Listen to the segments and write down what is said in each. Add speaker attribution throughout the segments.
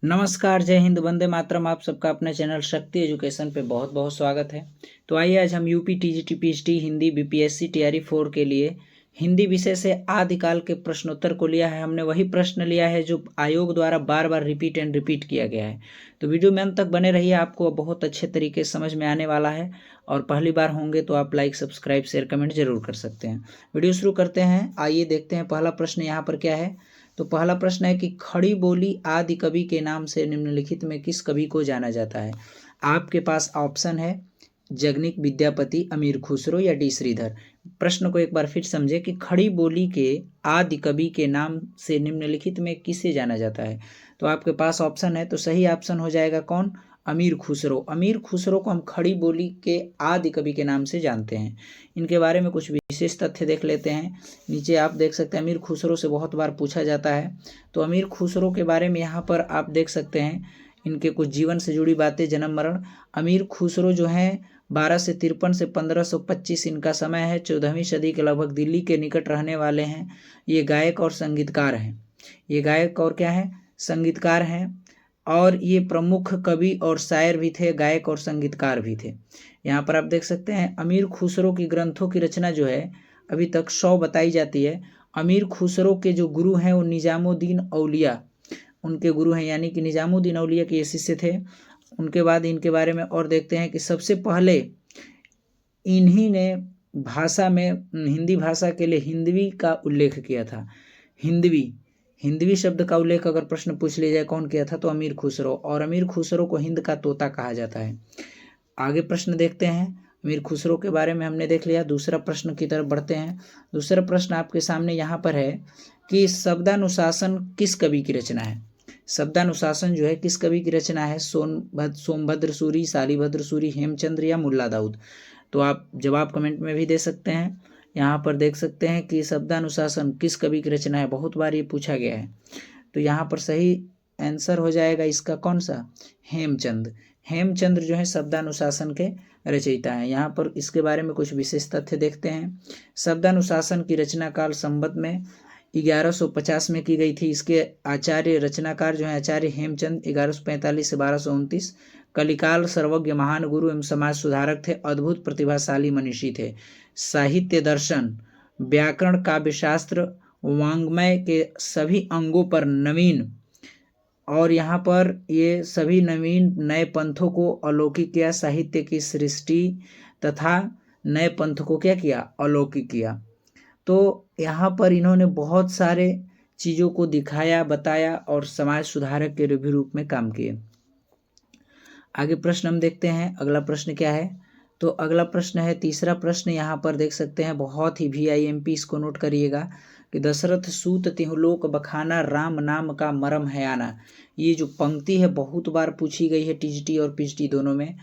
Speaker 1: नमस्कार, जय हिंद, वंदे मातरम। आप सबका अपने चैनल शक्ति एजुकेशन पे बहुत बहुत स्वागत है। तो आइए आज हम UP TGT PhD Hindi BPSC TRE 4 के लिए हिंदी विषय से आदिकाल के प्रश्नोत्तर को लिया है। हमने वही प्रश्न लिया है जो आयोग द्वारा बार बार रिपीट किया गया है। तो वीडियो में अंत तक बने रहिए, आपको बहुत अच्छे तरीके से समझ में आने वाला है। और पहली बार होंगे तो आप लाइक, सब्सक्राइब, शेयर, कमेंट जरूर कर सकते हैं। वीडियो शुरू करते हैं। आइए देखते हैं पहला प्रश्न यहाँ पर क्या है। तो पहला प्रश्न है कि खड़ी बोली आदि कवि के नाम से निम्नलिखित में किस कवि को जाना जाता है। आपके पास ऑप्शन है जगनिक, विद्यापति, अमीर खुसरो या डी श्रीधर। प्रश्न को एक बार फिर समझे कि खड़ी बोली के आदि कवि के नाम से निम्नलिखित में किसे जाना जाता है। तो आपके पास ऑप्शन है, तो सही ऑप्शन हो जाएगा कौन? अमीर खुसरो। अमीर खुसरो को हम खड़ी बोली के आदि कवि के नाम से जानते हैं। इनके बारे में कुछ विशेष तथ्य देख लेते हैं। नीचे आप देख सकते हैं अमीर खुसरो से बहुत बार पूछा जाता है। तो अमीर खुसरो के बारे में यहाँ पर आप देख सकते हैं इनके कुछ जीवन से जुड़ी बातें, जन्म मरण। अमीर खुसरो जो हैं 1253 से 1525 इनका समय है। 14वीं सदी के लगभग दिल्ली के निकट रहने वाले हैं। ये गायक और संगीतकार हैं। ये गायक और क्या है? संगीतकार हैं। और ये प्रमुख कवि और शायर भी थे, गायक और संगीतकार भी थे। यहाँ पर आप देख सकते हैं अमीर खुसरो की ग्रंथों की रचना जो है अभी तक 100 बताई जाती है। अमीर खुसरो के जो गुरु हैं वो निजामुद्दीन औलिया उनके गुरु हैं, यानी कि निजामुद्दीन औलिया के शिष्य थे। उनके बाद इनके बारे में और देखते हैं कि सबसे पहले इन्हीं ने भाषा में, हिंदी भाषा के लिए हिंदवी का उल्लेख किया था। हिंदवी शब्द का उल्लेख अगर प्रश्न पूछ लिया जाए कौन किया था, तो अमीर खुसरो। और अमीर खुसरो को हिंद का तोता कहा जाता है। आगे प्रश्न देखते हैं। अमीर खुसरो के बारे में हमने देख लिया। दूसरा प्रश्न की तरफ बढ़ते हैं। दूसरा प्रश्न आपके सामने यहाँ पर है कि शब्दानुशासन किस कवि की रचना है। शब्दानुशासन जो है किस कवि की रचना है? सोमभद्र सूरी, शालिभद्र सूरी, हेमचंद्र या मुल्ला दाऊद। तो आप जवाब कमेंट में भी दे सकते हैं। यहाँ पर देख सकते हैं कि शब्दानुशासन किस कवि की रचना है, बहुत बार ये पूछा गया है। तो यहाँ पर सही आंसर हो जाएगा इसका कौन सा? हेमचंद। हेमचंद्र जो है शब्दानुशासन के रचयिता हैं। यहाँ पर इसके बारे में कुछ विशेष तथ्य देखते हैं। शब्दानुशासन की रचना काल संवत में 1150 में की गई थी। इसके आचार्य रचनाकार जो है आचार्य हेमचंद 1145 से 1229। कलिकाल सर्वज्ञ महान गुरु एवं समाज सुधारक थे। अद्भुत प्रतिभाशाली मनीषी थे। साहित्य, दर्शन, व्याकरण, काव्यशास्त्र, वांग्मय के सभी अंगों पर नवीन, और यहाँ पर ये सभी नवीन नए पंथों को अलौकिक किया। साहित्य की सृष्टि तथा नए पंथ को क्या किया? अलौकिक किया। तो यहाँ पर इन्होंने बहुत सारे चीज़ों को दिखाया, बताया और समाज सुधारक के भी रूप में काम किए। आगे प्रश्न हम देखते हैं। अगला प्रश्न क्या है? तो अगला प्रश्न है, तीसरा प्रश्न यहाँ पर देख सकते हैं, बहुत ही VIMP, इसको नोट करिएगा कि दशरथ सूत तिहुलोक बखाना, राम नाम का मरम है आना। ये जो पंक्ति है बहुत बार पूछी गई है टीजीटी और पीजीटी दोनों में।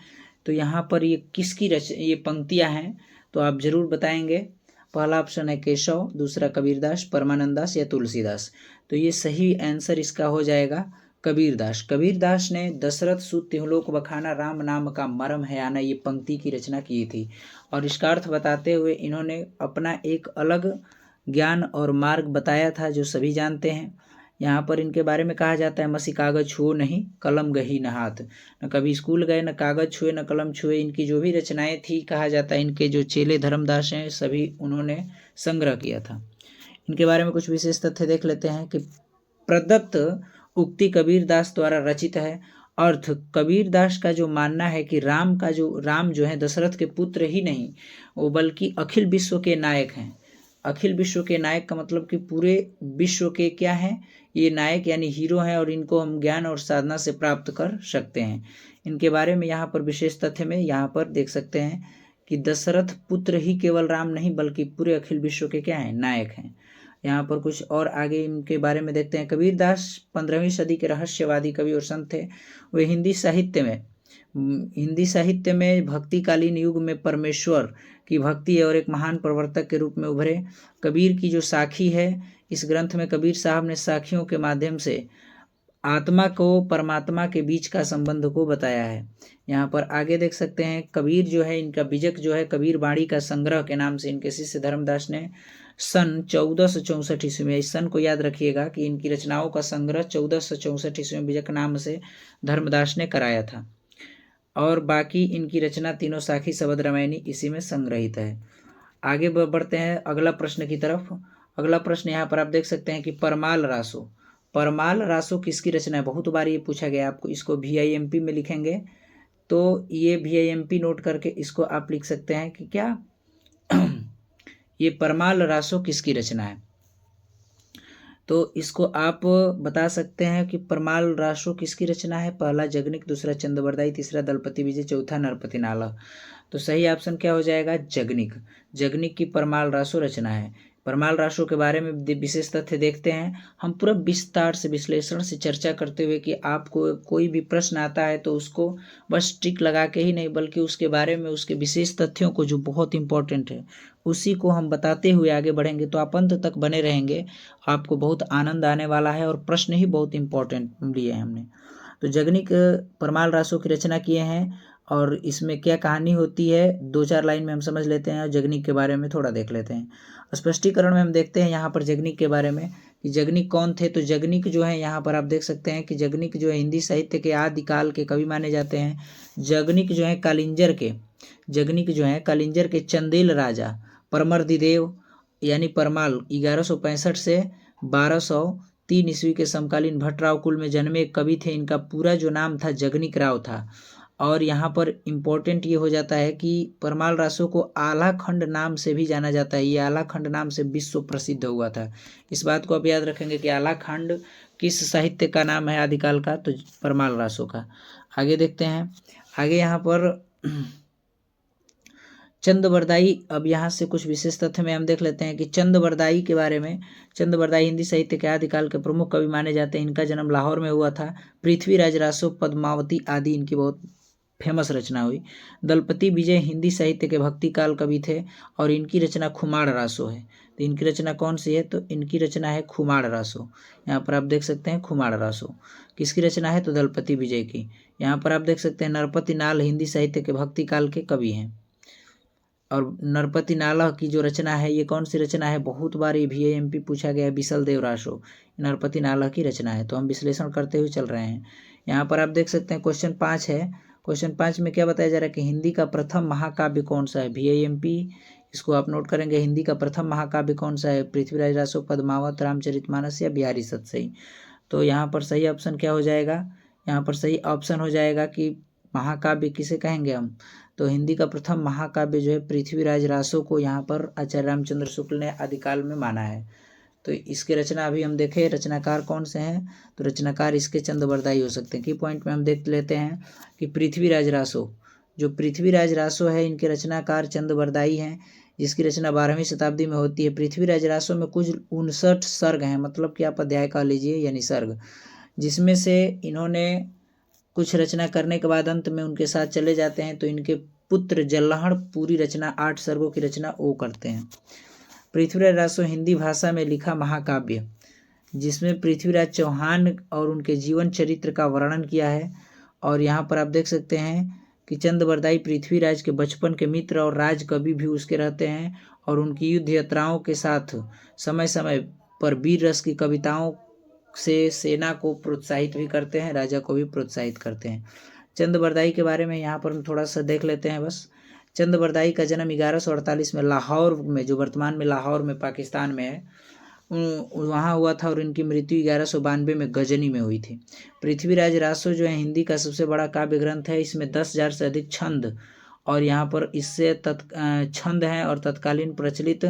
Speaker 1: तो यहाँ पर ये किसकी ये पंक्तियाँ हैं, तो आप जरूर बताएंगे। पहला ऑप्शन है केशव, दूसरा कबीरदास, परमानंद दास या तुलसीदास। तो ये सही आंसर इसका हो जाएगा कबीरदास। कबीरदास ने दशरथ सूत तिहुलोक बखाना, राम नाम का मरम है आना, ये पंक्ति की रचना की थी। और इसका अर्थ बताते हुए इन्होंने अपना एक अलग ज्ञान और मार्ग बताया था जो सभी जानते हैं। यहाँ पर इनके बारे में कहा जाता है, मसी कागज छुओ नहीं, कलम गही न हाथ। न कभी स्कूल गए, न कागज छुए, न कलम छुए। इनकी जो भी रचनाएं थी, कहा जाता है इनके जो चेले धर्मदास हैं सभी उन्होंने संग्रह किया था। इनके बारे में कुछ विशेष तथ्य देख लेते हैं कि प्रदत्त उक्ति कबीरदास द्वारा रचित है। अर्थ, कबीरदास का जो मानना है कि राम जो है दशरथ के पुत्र ही नहीं, वो बल्कि अखिल विश्व के नायक हैं। अखिल विश्व के नायक का मतलब कि पूरे विश्व के क्या हैं? ये नायक यानी हीरो हैं, और इनको हम ज्ञान और साधना से प्राप्त कर सकते हैं। इनके बारे में यहाँ पर विशेष तथ्य में यहाँ पर देख सकते हैं कि दशरथ पुत्र ही केवल राम नहीं बल्कि पूरे अखिल विश्व के क्या हैं? नायक हैं। यहाँ पर कुछ और आगे इनके बारे में देखते हैं। कबीरदास 15वीं सदी के रहस्यवादी कवि और संत थे। वे हिंदी साहित्य में भक्तिकालीन युग में परमेश्वर की भक्ति और एक महान प्रवर्तक के रूप में उभरे। कबीर की जो साखी है, इस ग्रंथ में कबीर साहब ने साखियों के माध्यम से आत्मा को परमात्मा के बीच का संबंध को बताया है। यहाँ पर आगे देख सकते हैं कबीर जो है, इनका बीजक जो है कबीर बाणी का संग्रह के नाम से इनके शिष्य धर्मदास ने सन 1464 ईस्वी में, इस सन को याद रखिएगा कि इनकी रचनाओं का संग्रह 1464 ईस्वी में विजक नाम से धर्मदास ने कराया था, और बाकी इनकी रचना तीनों साखी शबद रामायणी इसी में संग्रहित है। आगे बढ़ते हैं अगला प्रश्न की तरफ। अगला प्रश्न यहाँ पर आप देख सकते हैं कि परमाल रासो, परमाल रासो किसकी रचना है? बहुत बार ये पूछा गया आपको, इसको VIMP में लिखेंगे तो ये VIMP नोट करके इसको आप लिख सकते हैं कि क्या ये परमाल रासो किसकी रचना है। तो इसको आप बता सकते हैं कि परमाल रासो किसकी रचना है। पहला जगनिक, दूसरा चंद्रबरदाई, तीसरा दलपति विजय, चौथा नरपति नाला। तो सही ऑप्शन क्या हो जाएगा? जगनिक। जगनिक की परमाल रासो रचना है। परमाल रासो के बारे में विशेष तथ्य देखते हैं हम पूरा विस्तार से विश्लेषण से चर्चा करते हुए कि आपको कोई भी प्रश्न आता है तो उसको बस टिक लगा के ही नहीं, बल्कि उसके बारे में उसके विशेष तथ्यों को जो बहुत इंपॉर्टेंट है उसी को हम बताते हुए आगे बढ़ेंगे। तो आप अंत तक बने रहेंगे, आपको बहुत आनंद आने वाला है, और प्रश्न ही बहुत इंपॉर्टेंट लिए हैं हमने। तो जगनिक परमाल रासो की रचना किए हैं, और इसमें क्या कहानी होती है 2-4 लाइन में हम समझ लेते हैं, और जगनिक के बारे में थोड़ा देख लेते हैं। स्पष्टीकरण में हम देखते हैं यहाँ पर जगनिक के बारे में कि जगनिक कौन थे। तो जगनिक जो है यहाँ पर आप देख सकते हैं कि जगनिक जो है हिंदी साहित्य के आदिकाल के कवि माने जाते हैं। जगनिक जो है कालिंजर के, जगनिक जो है कालिंजर के चंदेल राजा परमर्दिदेव यानी परमाल 1165 से 1203 ईस्वी के समकालीन भट्टराव कुल में जन्मे एक कवि थे। इनका पूरा जो नाम था जगनिक राव था। और यहाँ पर इम्पोर्टेंट ये हो जाता है कि परमाल रासो को आलाखंड नाम से भी जाना जाता है। ये आलाखंड नाम से विश्व प्रसिद्ध हुआ था। इस बात को आप याद रखेंगे कि आलाखंड किस साहित्य का नाम है आदिकाल का? तो परमाल रासो का। आगे देखते हैं, आगे यहाँ पर चंद्रबरदाई, अब यहाँ से कुछ विशेष तथ्य में हम देख लेते हैं कि चंद्रबरदाई के बारे में। चंद्रबरदाई हिंदी साहित्य के आदिकाल के प्रमुख कवि माने जाते हैं। इनका जन्म लाहौर में हुआ था। पृथ्वीराज रासो, पद्मावती आदि इनकी बहुत फेमस रचना हुई। दलपति विजय हिंदी साहित्य के भक्ति काल कवि थे, और इनकी रचना खुमाड़ रासो है। तो इनकी रचना कौन सी है? तो इनकी रचना है खुमाड़ रासो। यहाँ पर आप देख सकते हैं खुमाड़ रासो किसकी रचना है? तो दलपति विजय की। यहाँ पर आप देख सकते हैं नरपति नाल हिंदी साहित्य के भक्ति काल के कवि हैं। और नरपति नाला की जो रचना है ये कौन सी रचना है? बहुत बार ये VIMP पूछा गया है, बिसल देव रासो नरपति नाला की रचना है। तो हम विश्लेषण करते हुए चल रहे हैं। यहाँ पर आप देख सकते हैं क्वेश्चन 5 है। क्वेश्चन 5 में क्या बताया जा रहा है कि हिंदी का प्रथम महाकाव्य कौन सा है? VIMP इसको आप नोट करेंगे। हिंदी का प्रथम महाकाव्य कौन सा है? पृथ्वीराज रासो, पद्मावत, रामचरितमानस या बिहारी सतसई। तो यहाँ पर सही ऑप्शन क्या हो जाएगा? यहाँ पर सही ऑप्शन हो जाएगा कि महाकाव्य किसे कहेंगे हम? तो हिंदी का प्रथम महाकाव्य जो है पृथ्वीराज रासो को यहाँ पर आचार्य रामचंद्र शुक्ल ने आदिकाल में माना है। तो इसकी रचना अभी हम देखें रचनाकार कौन से हैं? तो रचनाकार इसके चंद्रबरदाई हो सकते हैं। की पॉइंट में हम देख लेते हैं कि पृथ्वीराज रासो, जो पृथ्वीराज रासो है इनके रचनाकार चंद्रबरदाई हैं, जिसकी रचना 12वीं शताब्दी में होती है। पृथ्वीराज रासो में कुछ 59 सर्ग हैं, मतलब कि आप अध्याय कह लीजिए यानी सर्ग, जिसमें से इन्होंने कुछ रचना करने के बाद अंत में उनके साथ चले जाते हैं। तो इनके पुत्र जल्लाहड़ पूरी रचना 8 सर्गों की रचना वो करते हैं। पृथ्वीराज रासो हिंदी भाषा में लिखा महाकाव्य, जिसमें पृथ्वीराज चौहान और उनके जीवन चरित्र का वर्णन किया है। और यहाँ पर आप देख सकते हैं कि चंद्रबरदाई पृथ्वीराज के बचपन के मित्र और राज कवि भी उसके रहते हैं, और उनकी युद्ध यात्राओं के साथ समय समय पर वीर रस की कविताओं से सेना को प्रोत्साहित भी करते हैं, राजा को भी प्रोत्साहित करते हैं। चंद्रबरदाई के बारे में यहाँ पर हम थोड़ा सा देख लेते हैं बस। चंद्रबरदाई का जन्म 1148 में लाहौर में, जो वर्तमान में लाहौर में पाकिस्तान में है, वहाँ हुआ था, और इनकी मृत्यु 1192 में गजनी में हुई थी। पृथ्वीराज रासो जो है हिंदी का सबसे बड़ा काव्य ग्रंथ है। इसमें 10,000 से अधिक छंद और यहाँ पर इससे छंद हैं और तत्कालीन प्रचलित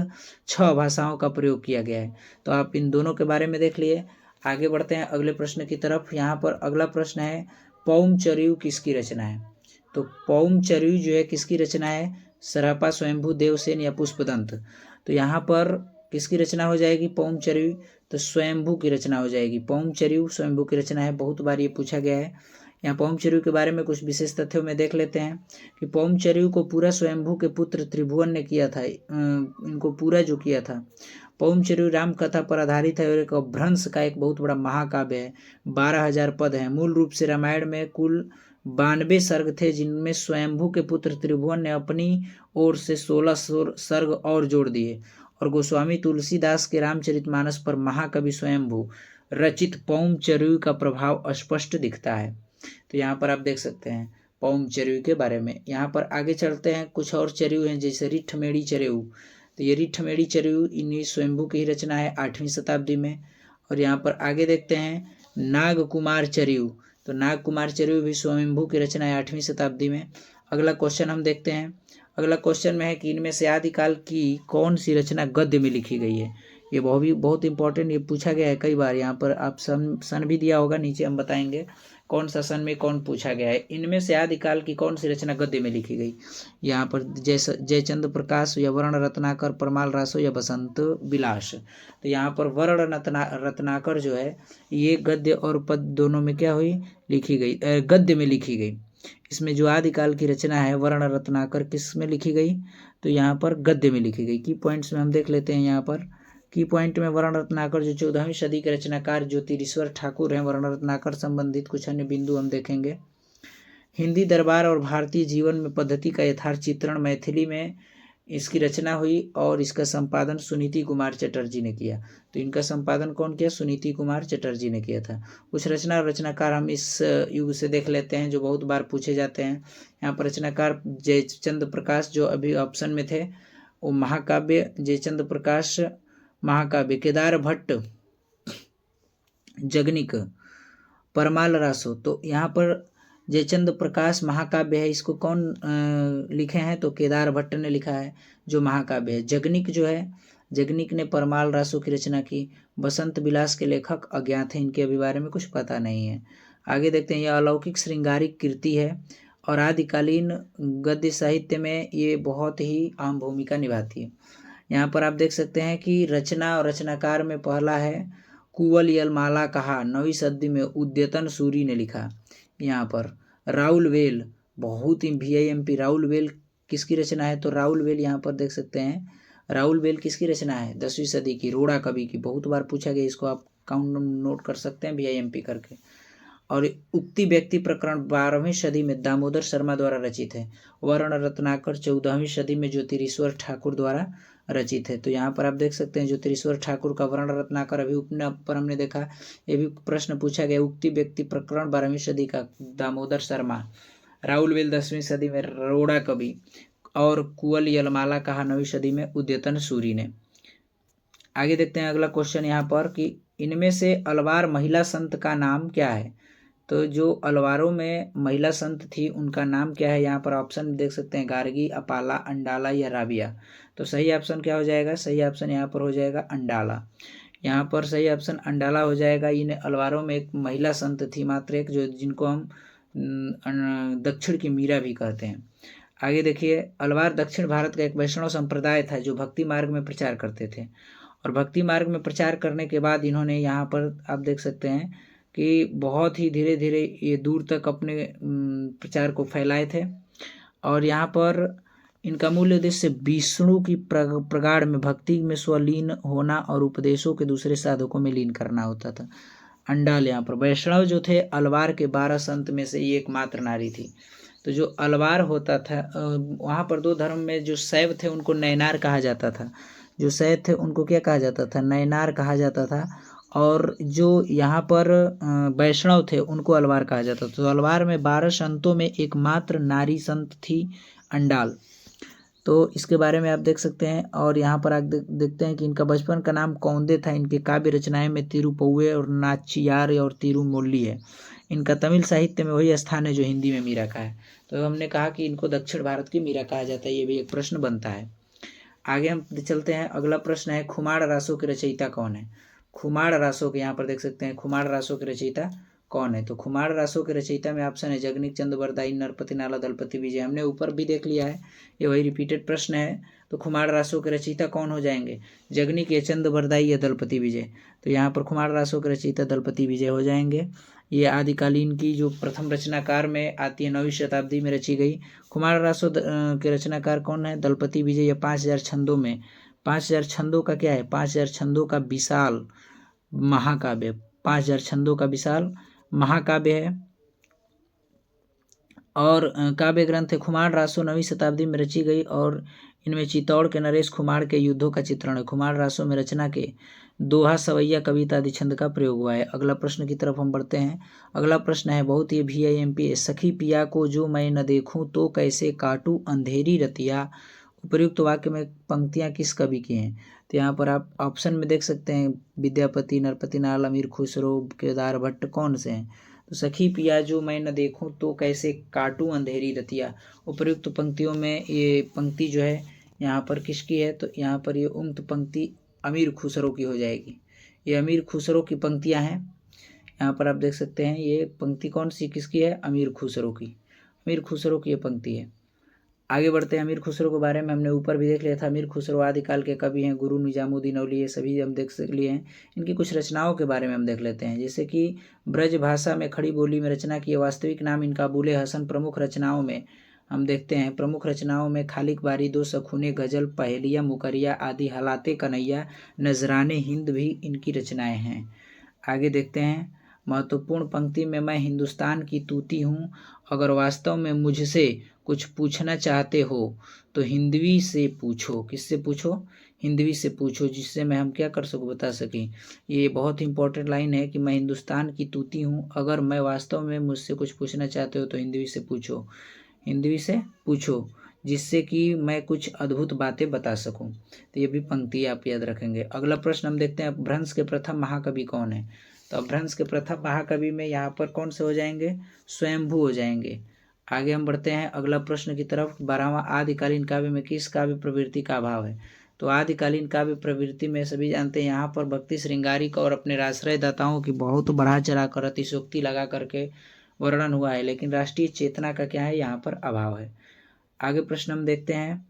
Speaker 1: 6 भाषाओं का प्रयोग किया गया है। तो आप इन दोनों के बारे में देख लिए। आगे बढ़ते हैं अगले प्रश्न की तरफ। यहाँ पर अगला प्रश्न है पौम चरियु किसकी रचना है? तो पौम चरियु जो है किसकी रचना है? सरापा, स्वयंभू, देवसेन या पुष्पदंत। तो यहाँ पर किसकी रचना हो जाएगी पौम चरियु? तो स्वयंभू की रचना हो जाएगी। पौम चरियु स्वयंभू की रचना है, बहुत बार ये पूछा गया है। यहाँ पौम चरियु के बारे में कुछ विशेष तथ्यों में देख लेते हैं कि पौम चरियु को पूरा स्वयंभू के पुत्र त्रिभुवन ने किया था। इनको पूरा जो किया था। पौम चरियु राम कथा पर आधारित है और एक अपभ्रंश का एक बहुत बड़ा महाकाव्य है। 12,000 पद हैं। मूल रूप से रामायण में कुल 92 सर्ग थे, जिनमें स्वयंभू के पुत्र त्रिभुवन ने अपनी ओर से 16 सर्ग और जोड़ दिए, और गोस्वामी तुलसीदास के रामचरितमानस पर महाकवि स्वयंभू रचित पौम चरयू का प्रभाव स्पष्ट दिखता है। तो यहाँ पर आप देख सकते हैं पौम चरयू के बारे में। यहाँ पर आगे चलते हैं, कुछ और चरयू हैं जैसे रिठमेड़ी चरयू। तो ये रिठमेड़ी चरयू इन्हीं स्वयंभू की ही रचना है 8वीं शताब्दी में। और यहाँ पर आगे देखते हैं नागकुमार चरयू। तो नागकुमार चरयू भी स्वयंभू की रचना है 8वीं शताब्दी में। अगला क्वेश्चन हम देखते हैं। अगला क्वेश्चन में है कि इनमें से आदिकाल की कौन सी रचना गद्य में लिखी गई है। ये बहुत इंपॉर्टेंट, ये पूछा गया है कई बार। यहाँ पर आप सन भी दिया होगा, नीचे हम बताएंगे कौन सा सन में कौन पूछा गया है। इनमें से आदिकाल की कौन सी रचना गद्य में लिखी गई। यहाँ पर जयचंद्र प्रकाश या वर्ण रत्नाकर, परमाल रासो या बसंत विलास। तो यहाँ पर वर्ण रत्नाकर जो है ये गद्य और पद दोनों में क्या हुई, लिखी गई, गद्य में लिखी गई। इसमें जो आदिकाल की रचना है वर्ण रत्नाकर किस में लिखी गई, तो यहाँ पर गद्य में लिखी गई। की पॉइंट्स में हम देख लेते हैं। यहाँ पर की पॉइंट में वर्ण रत्नाकर जो 14वीं सदी के रचनाकार ज्योतिरीश्वर ठाकुर हैं, वर्ण रत्नाकर संबंधित कुछ अन्य बिंदु हम देखेंगे। हिंदी दरबार और भारतीय जीवन में पद्धति का यथार्थ चित्रण मैथिली में इसकी रचना हुई और इसका संपादन सुनीति कुमार चटर्जी ने किया। तो इनका संपादन कौन किया, सुनीति कुमार चटर्जी ने किया था। कुछ रचना और रचनाकार हम इस युग से देख लेते हैं जो बहुत बार पूछे जाते हैं। यहाँ पर रचनाकार जयचंद्र प्रकाश जो अभी ऑप्शन में थे, वो महाकाव्य जयचंद्र प्रकाश महाकाव्य, केदार भट्ट जगनिक, परमाल रासो। तो यहाँ पर जयचंद्र प्रकाश महाकाव्य है, इसको कौन लिखे हैं, तो केदार भट्ट ने लिखा है जो महाकाव्य है। जगनिक जो है, जगनिक ने परमाल रासो की रचना की। बसंत विलास के लेखक अज्ञात हैं, इनके अभी बारे में कुछ पता नहीं है। आगे देखते हैं, यह अलौकिक श्रृंगारिक कृति है और आदिकालीन गद्य साहित्य में ये बहुत ही अहम भूमिका निभाती है। यहाँ पर आप देख सकते हैं कि रचना और रचनाकार में पहला है कुंवल यलमाला कहा, 9वीं सदी में उद्यतन सूरी ने लिखा। यहाँ पर राउल वेल, बहुत ही VIMP, राउल वेल किसकी रचना है, तो राउल वेल यहाँ पर देख सकते हैं, राउल वेल किसकी रचना है, 10वीं सदी की, रोड़ा कवि की। बहुत बार पूछा गया, इसको आप काउंट नोट कर सकते हैं VIMP करके। और उक्ति व्यक्ति प्रकरण 12वीं सदी में दामोदर शर्मा द्वारा रचित है। वर्ण रत्नाकर 14वीं सदी में ज्योतिरीश्वर ठाकुर द्वारा रचित है। तो यहाँ पर आप देख सकते हैं ज्योतिरीश्वर ठाकुर का वर्ण रत्नाकर अभी पर हमने देखा, ये भी प्रश्न पूछा गया। उक्ति व्यक्ति प्रकरण 12वीं सदी का दामोदर शर्मा, राउल वेल 10वीं सदी में रोड़ा कवि और कुंवल यलमाला कहा 9वीं सदी में उद्यतन सूरी ने। आगे देखते हैं अगला क्वेश्चन यहाँ पर कि इनमें से अलवार महिला संत का नाम क्या है। तो जो अलवारों में महिला संत थी उनका नाम क्या है, यहाँ पर ऑप्शन देख सकते हैं, गार्गी, अपाला, अंडाला या राबिया। तो सही ऑप्शन क्या हो जाएगा, सही ऑप्शन यहाँ पर हो जाएगा अंडाला। यहाँ पर सही ऑप्शन अंडाला हो जाएगा। इन अलवारों में एक महिला संत थी मात्र एक, जो जिनको हम दक्षिण की मीरा भी कहते हैं। आगे देखिए, अलवार दक्षिण भारत का एक वैष्णव संप्रदाय था जो भक्ति मार्ग में प्रचार करते थे। और भक्ति मार्ग में प्रचार करने के बाद इन्होंने यहाँ पर आप देख सकते हैं कि बहुत ही धीरे धीरे ये दूर तक अपने प्रचार को फैलाए थे। और यहाँ पर इनका मूल उद्देश्य विष्णु की प्रगाढ़ में भक्ति में स्वलीन होना और उपदेशों के दूसरे साधकों में लीन करना होता था। अंडाल, यहाँ पर वैष्णव जो थे अलवार के 12 संत में से ये एकमात्र नारी थी। तो जो अलवार होता था वहाँ पर 2 धर्म में जो शैव थे उनको नयनार कहा जाता था, जो शैव थे उनको क्या कहा जाता था, नयनार कहा जाता था। और जो यहाँ पर वैष्णव थे उनको अलवार कहा जाता था। तो अलवार में 12 संतों में एकमात्र नारी संत थी अंडाल। तो इसके बारे में आप देख सकते हैं। और यहाँ पर आप देखते हैं कि इनका बचपन का नाम कौंदे था। इनके काव्य रचनाएं में तिरुपौवे और नाचियार और तिरुमोल्ली है। इनका तमिल साहित्य में वही स्थान है जो हिंदी में मीरा का है। तो हमने कहा कि इनको दक्षिण भारत की मीरा कहा जाता है, ये भी एक प्रश्न बनता है। आगे हम चलते हैं, अगला प्रश्न है खुमाड़ रासों के रचयिता कौन है। खुमाड़ रासों के यहाँ पर देख सकते हैं, खुमाड़ रासों के रचयिता कौन है। तो खुमाड़ रासों के रचयिता में ऑप्शन है जगनिक, चंद्र बरदाई, नरपति नाला, दलपति विजय। हमने ऊपर भी देख लिया है, ये वही रिपीटेड प्रश्न है। तो खुमाड़ रासों के रचयिता कौन हो जाएंगे, जगनिक या चंद्र बरदाई या दलपति विजय। तो यहाँ पर खुमाड़ रासों के रचयिता दलपति विजय हो जाएंगे। ये आदिकालीन की जो प्रथम रचनाकार में आती है, 9वीं शताब्दी में रची गई। खुमाड़ रासों के रचनाकार कौन है, दलपति विजय। या 5000 छंदों में, 5000 छंदों का क्या है, 5000 छंदों का विशाल महाकाव्य, 5000 छंदों का विशाल महाकाव्य है। और काव्य ग्रंथ है खुमार रासो 9वीं शताब्दी में रची गई और इनमें चित्तौड़ के नरेश खुमार के युद्धों का चित्रण है। खुमार रासो में रचना के दोहा, सवैया, कविता आदि छंद का प्रयोग हुआ है। अगला प्रश्न की तरफ हम बढ़ते हैं। अगला प्रश्न है बहुत ही VIMP, सखी पिया को जो मैं न देखूं तो कैसे काटूं अंधेरी रतिया। उपयुक्त वाक्य में पंक्तियां किस कवि की हैं? तो यहाँ पर आप ऑप्शन में देख सकते हैं विद्यापति, नरपति नाल, अमीर खुसरो, केदार भट्ट, कौन से हैं? तो सखी पिया जो मैं न देखूं तो कैसे काटूं अंधेरी रतिया, उपयुक्त पंक्तियों में ये पंक्ति जो है यहाँ पर किसकी है? तो यहाँ पर ये उक्त पंक्ति अमीर खुसरो की हो जाएगी। ये अमीर खुसरो की पंक्तियाँ हैं। यहाँ पर आप देख सकते हैं ये पंक्ति कौन सी किसकी है? अमीर खुसरो की। अमीर खुसरो की ये पंक्ति है। आगे बढ़ते हैं। अमीर खुसरो के बारे में हमने ऊपर भी देख लिया था। अमीर खुसरो आदिकाल के कवि हैं। गुरु निजामुद्दीन औली, ये सभी हम देख लिए हैं। इनकी कुछ रचनाओं के बारे में हम देख लेते हैं, जैसे कि ब्रज भाषा में खड़ी बोली में रचना की। वास्तविक नाम इनका बुले हसन। प्रमुख रचनाओं में हम देखते हैं, प्रमुख रचनाओं में खालिक बारी, दो सखुने, गजल, पहेलिया, मुकरिया आदि, हालाते कन्हैया, नजराने हिंद भी इनकी रचनाएं हैं। आगे देखते हैं। महत्वपूर्ण पंक्ति में मैं हिंदुस्तान की तूती हूँ, अगर वास्तव में मुझसे कुछ पूछना चाहते हो तो हिंदवी से पूछो। किससे पूछो? हिंदवी से पूछो, जिससे मैं हम क्या कर सकूँ, बता सकें। ये बहुत इंपॉर्टेंट लाइन है कि मैं हिंदुस्तान की तूती हूँ, अगर मैं वास्तव में मुझसे कुछ पूछना चाहते हो तो हिंदवी से पूछो। हिंदवी से पूछो जिससे कि मैं कुछ अद्भुत बातें बता सकूं। तो ये भी पंक्ति आप याद रखेंगे। अगला प्रश्न हम देखते हैं, अपभ्रंश के प्रथम महाकवि कौन है? तो अपभ्रंश के प्रथम महाकवि में यहाँ पर कौन से हो जाएंगे? स्वयंभू हो जाएंगे। आगे हम बढ़ते हैं अगला प्रश्न की तरफ। 12वां, आदिकालीन काव्य में किस काव्य प्रवृत्ति का अभाव है? तो आदिकालीन काव्य प्रवृत्ति में सभी जानते हैं यहाँ पर भक्ति श्रृंगारिक और अपने आश्रय दाताओं की बहुत बढ़ा चढ़ा कर अतिशोक्ति लगा करके वर्णन हुआ है, लेकिन राष्ट्रीय चेतना का क्या है? यहाँ पर अभाव है। आगे प्रश्न हम देखते हैं,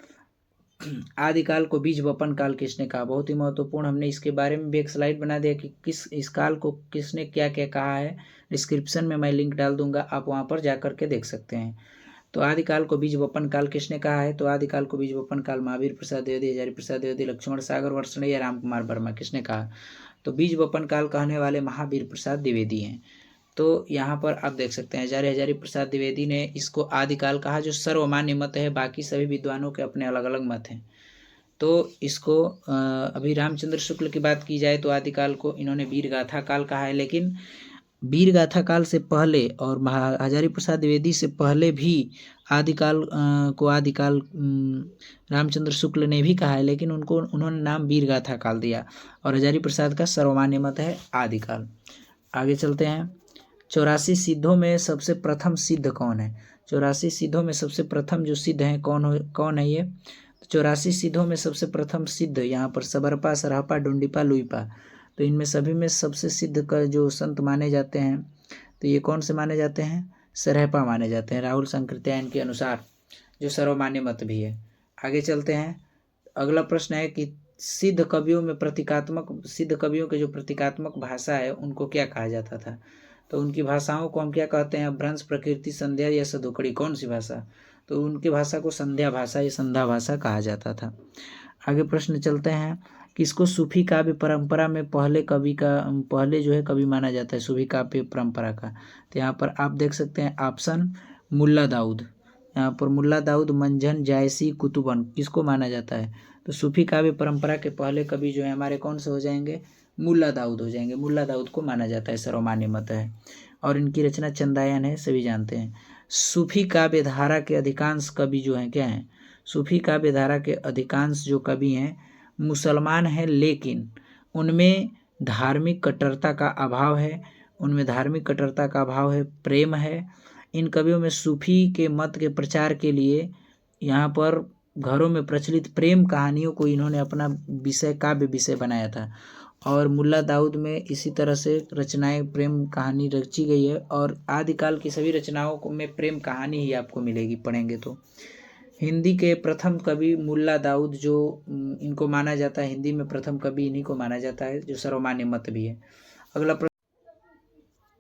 Speaker 1: आदिकाल को बीज वपन काल किसने कहा? बहुत ही महत्वपूर्ण, हमने इसके बारे में भी एक स्लाइड बना दिया कि इस काल को किसने क्या क्या कहा है। डिस्क्रिप्शन में मैं लिंक डाल दूंगा, आप वहां पर जाकर के देख सकते हैं। तो आदिकाल को बीज वपन काल किसने कहा है? तो आदिकाल को बीज वपन काल महावीर प्रसाद द्विवेदी, हजारी प्रसाद द्विवेदी, लक्ष्मण सागर वर्षणे या राम कुमार वर्मा, किसने कहा? तो बीज वपन काल कहने वाले महावीर प्रसाद द्विवेदी हैं। तो यहाँ पर आप देख सकते हैं हजारी प्रसाद द्विवेदी ने इसको आदिकाल कहा, जो सर्वमान्य मत है। बाकी सभी विद्वानों के अपने अलग अलग मत हैं। तो इसको अभी रामचंद्र शुक्ल की बात की जाए तो आदिकाल को इन्होंने वीर गाथा काल कहा है, लेकिन वीर गाथा काल से पहले और हजारी प्रसाद द्विवेदी से पहले भी आदिकाल को आदिकाल रामचंद्र शुक्ल ने भी कहा है, लेकिन उन्होंने नाम वीर गाथा काल दिया। और हजारी प्रसाद का सर्वमान्य मत है आदिकाल। आगे चलते हैं। 84 सिद्धों में सबसे प्रथम सिद्ध कौन है? 84 सिद्धों में सबसे प्रथम जो सिद्ध हैं कौन है ये? 84 सिद्धों में सबसे प्रथम सिद्ध यहाँ पर सबरपा, सरहपा, डुंडिपा, लुईपा। तो इनमें सभी में सबसे सिद्ध का जो संत माने जाते हैं तो ये कौन से माने जाते हैं? सरहपा माने जाते हैं, राहुल संकृत्यायन के अनुसार, जो सर्वमान्य मत भी है। आगे चलते हैं। अगला प्रश्न है कि सिद्ध कवियों के जो प्रतीकात्मक भाषा है उनको क्या कहा जाता था? तो उनकी भाषाओं को हम क्या कहते हैं? भ्रंश, प्रकृति, संध्या या सदुकड़ी, कौन सी भाषा? तो उनकी भाषा को संध्या भाषा या संध्या भाषा कहा जाता था। आगे प्रश्न चलते हैं, किसको सूफी काव्य परंपरा में पहले जो है कवि माना जाता है सूफी काव्य परंपरा का? तो यहाँ पर आप देख सकते हैं ऑप्शन मुल्ला दाऊद। यहाँ पर मुल्ला दाऊद, मंझन, जायसी, कुतुबन, किसको माना जाता है? तो सूफी काव्य परंपरा के पहले कवि जो है हमारे कौन से हो जाएंगे? मुल्ला दाऊद हो जाएंगे। मुल्ला दाऊद को माना जाता है, सर्वमान्य मत है। और इनकी रचना चंदायन है, सभी जानते हैं। सूफी काव्य धारा के अधिकांश कवि जो हैं क्या हैं? सूफी काव्य धारा के अधिकांश जो कवि हैं मुसलमान हैं, लेकिन उनमें धार्मिक कट्टरता का अभाव है। प्रेम है। इन कवियों में सूफी के मत के प्रचार के लिए यहाँ पर घरों में प्रचलित प्रेम कहानियों को इन्होंने अपना काव्य विषय बनाया था। और मुल्ला दाऊद में इसी तरह से रचनाएं प्रेम कहानी रची गई है। और आदिकाल की सभी रचनाओं में प्रेम कहानी ही आपको मिलेगी पढ़ेंगे तो। हिंदी के प्रथम कवि मुल्ला दाऊद, जो इनको माना जाता है हिंदी में प्रथम कवि इन्हीं को माना जाता है, जो सर्वमान्य मत भी है।